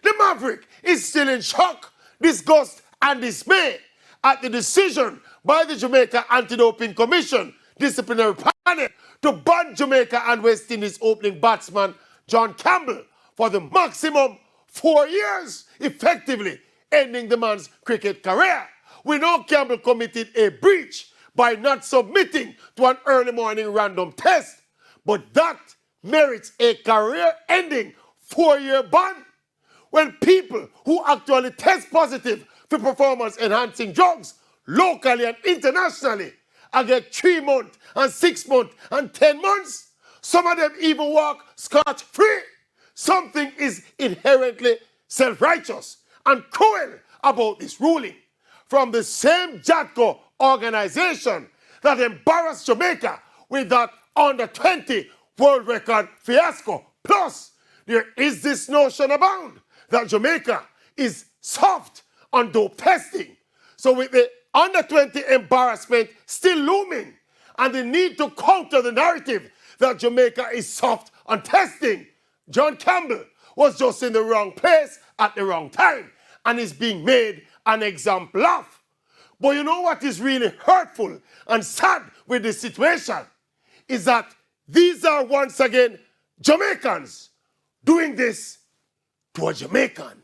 The Maverick is still in shock, disgust, and dismay at the decision by the Jamaica Anti-Doping Commission disciplinary panel to ban Jamaica and West Indies opening batsman John Campbell for the maximum 4 years, effectively ending the man's cricket career. We know Campbell committed a breach by not submitting to an early morning random test, but that merits a career-ending 4-year ban. When people who actually test positive for performance-enhancing drugs locally and internationally I get 3 months and 6 months and 10 months, some of them even walk scotch-free. Something is inherently self-righteous and cruel about this ruling. From the same JATCO organization that embarrassed Jamaica with that under-20 world record fiasco. Plus, there is this notion abound that Jamaica is soft on dope testing. So with the under-20 embarrassment still looming and the need to counter the narrative that Jamaica is soft on testing, John Campbell was just in the wrong place at the wrong time and is being made an example of. But you know what is really hurtful and sad with this situation is that these are once again Jamaicans doing this to a Jamaican.